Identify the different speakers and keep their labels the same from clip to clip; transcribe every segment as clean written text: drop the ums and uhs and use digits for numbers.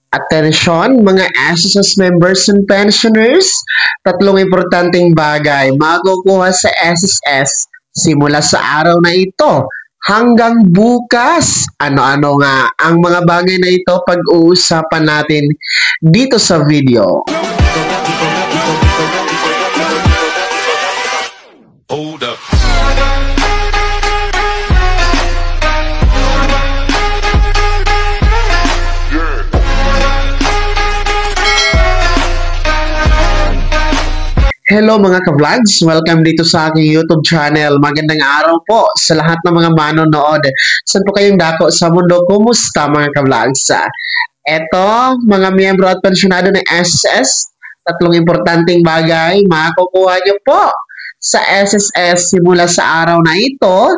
Speaker 1: Atensyon, mga SSS members and pensioners, tatlong importanteng bagay makukuha sa SSS simula sa araw na ito hanggang bukas. Ano-ano nga ang mga bagay na ito pag-uusapan natin dito sa video.
Speaker 2: Hold up.
Speaker 1: Hello mga ka-vlogs! Welcome dito sa aking YouTube channel. Magandang araw po sa lahat ng mga manonood. Saan po kayong dako sa mundo? Kumusta mga ka-vlogs? Eto, mga miyembro at pensyonado ng SSS, tatlong importanteng bagay makukuha nyo po sa SSS simula sa araw na ito,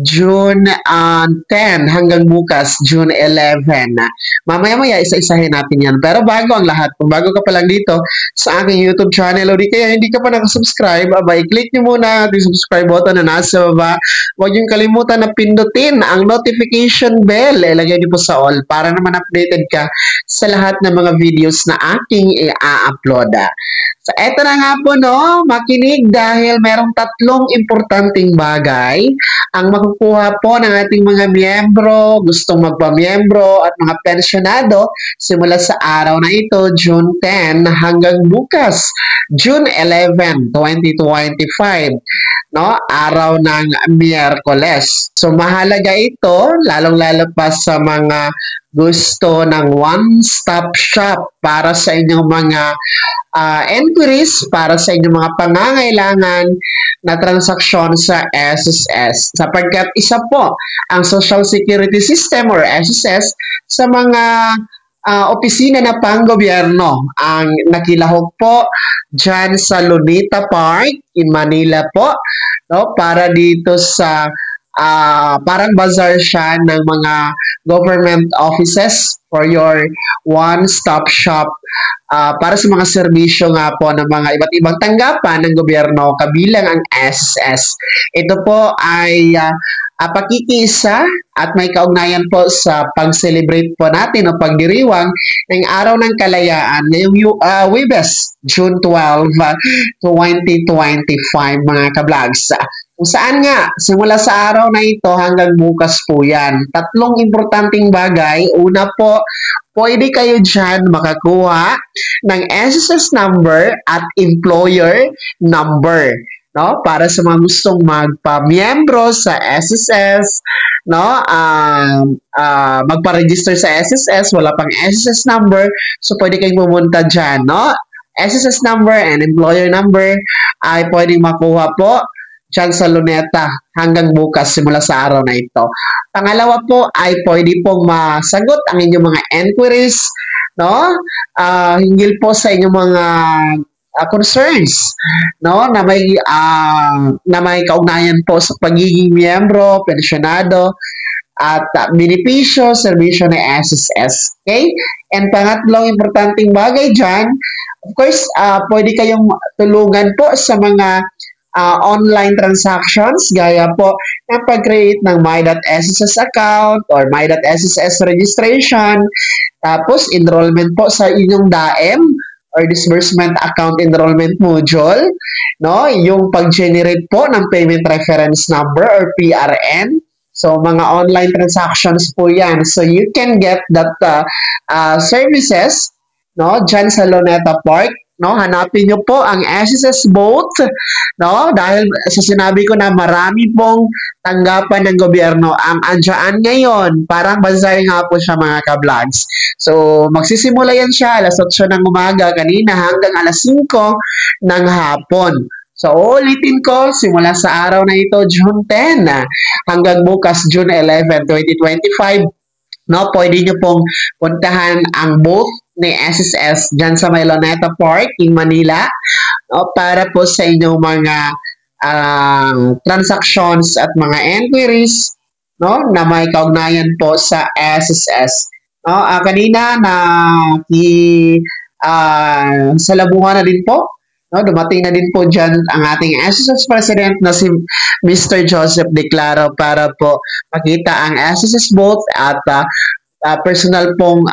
Speaker 1: June 10 hanggang bukas, June 11. Mamaya-maya, isa-isahin natin yan. Pero bago ang lahat, kung bago ka pa lang dito sa aking YouTube channel o di kaya hindi ka pa nakasubscribe, abay, click nyo muna ang subscribe button na nasa baba. Huwag nyo kalimutan na pindutin ang notification bell. Ilagay nyo po sa all para naman updated ka sa lahat ng mga videos na aking i-upload. So, eto na nga po, no, makinig dahil merong tatlong importanteng bagay ang makukuha po ng ating mga miyembro, gustong magpamiyembro at mga pensyonado simula sa araw na ito, June 10 hanggang bukas, June 11, 2025, no, araw ng Miyerkules. So, mahalaga ito, lalong-lalo pa sa mga gusto ng one-stop shop para sa inyong mga inquiries, para sa inyong mga pangangailangan na transaksyon sa SSS. Sapagkat isa po ang Social Security System or SSS sa mga opisina na panggobyerno ang nakilahok po dyan sa Lunita Park in Manila po, no, para dito sa parang bazaar siya ng mga government offices for your one-stop shop para sa mga serbisyo nga po ng mga iba't ibang tanggapan ng gobyerno kabilang ang SSS. Ito po ay pakikiisa at may kaugnayan po sa pag-celebrate po natin o pagdiriwang ng Araw ng Kalayaan ngayong Huwebes, June 12, 2025 mga ka-vlogs. Kung saan nga, simula sa araw na ito hanggang bukas po yan. Tatlong importanteng bagay. Una po, pwede kayo dyan makakuha ng SSS number at employer number, no? Para sa mga gustong magpa-miyembro sa SSS, no? Magpa-register sa SSS, wala pang SSS number, so pwede kayong pumunta dyan, no? SSS number and employer number ay pwedeng makuha po dyan sa Luneta hanggang bukas simula sa araw na ito. Pangalawa po ay pwede pong masagot ang inyong mga enquiries, no? Hinggil po sa inyong mga concerns, no, na may kaugnayan po sa pagiging miyembro, pensyonado at benepisyo, serbisyo ng SSS. Okay? And pangatlong importanteng bagay dyan, of course, pwede kayong tulungan po sa mga online transactions gaya po ng pag-create ng My.SSS account or My.SSS registration, tapos enrollment po sa inyong DAEM or Disbursement Account Enrollment Module, no, yung pag-generate po ng Payment Reference Number or PRN. So, mga online transactions po yan. So, you can get that services, no, dyan sa Luneta Park. No, hanapin nyo po ang SSS boat, no, dahil sa sinabi ko na marami pong tanggapan ng gobyerno ang andyan ngayon, parang bazaar nga po siya mga ka-vlogs. So, magsisimula yan siya alas 8 ng umaga kanina hanggang alas 5 ng hapon. So, ulitin ko, simula sa araw na ito, June 10, hanggang bukas, June 11, 2025, no, pwede nyo pong puntahan ang booth ni SSS dyan sa may Luneta Park in Manila, no, para po sa inyong mga transactions at mga enquiries, no, na may kaugnayan po sa SSS. No, kanina na salabuhan na din po, no, dumating na din po dyan ang ating SSS President na si Mr. Joseph Declaro para po makita ang SSS booth at personal pong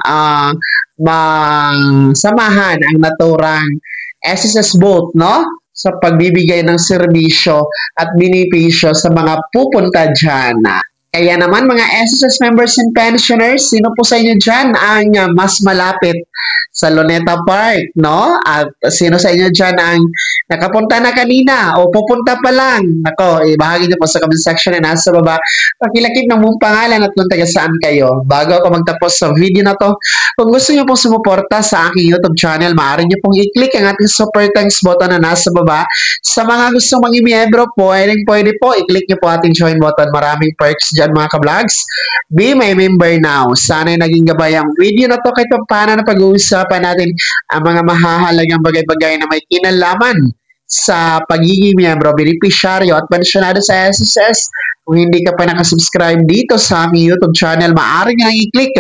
Speaker 1: masamahan ang naturang SSS Boat, no? Sa pagbibigay ng serbisyo at benepisyo sa mga pupunta dyan. Kaya naman mga SSS members and pensioners, sino po sa inyo dyan ang mas malapit sa Luneta Park, no? At sino sa inyo dyan ang nakapunta na kanina o pupunta pa lang? Nako, ibahagi niyo po sa comment section na nasa baba. Pakilakip ng mong pangalan at kung taga saan kayo. Bago ako magtapos sa video na to, kung gusto niyo pong sumuporta sa aking YouTube channel, maaari niyo pong i-click ang ating super thanks button na nasa baba. Sa mga gustong maging miyembro, pwede po, i-click niyo po ating join button. Maraming perks dyan mga ka-vlogs. Be my member now. Sana'y naging gabay ang video na to kahit paano na pag-uusapan natin ang mga mahahalagang bagay-bagay na may kinalaman sa pagiging miyembro, benepisyaryo at pensyonado sa SSS. Kung hindi ka pa nakasubscribe dito sa aming YouTube channel, maaari nyo nang i-click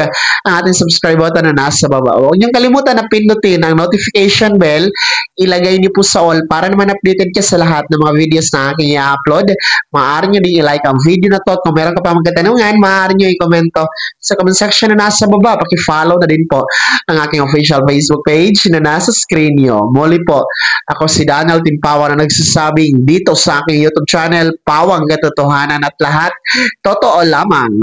Speaker 1: ang ating subscribe button na nasa baba. Huwag niyong kalimutan na pindutin ang notification bell. Ilagay niyo po sa all para naman updated ka sa lahat ng mga videos na aking i-upload. Maaari nyo din i-like ang video na to. At kung meron ka pa magkatanungan, maaari nyo i-komento sa comment section na nasa baba. Paki-follow na din po ang aking official Facebook page na nasa screen nyo. Muli po, ako si Donald Timpawa na nagsasabing dito sa aking YouTube channel, Pawang Katotohanan at lahat, totoo lamang.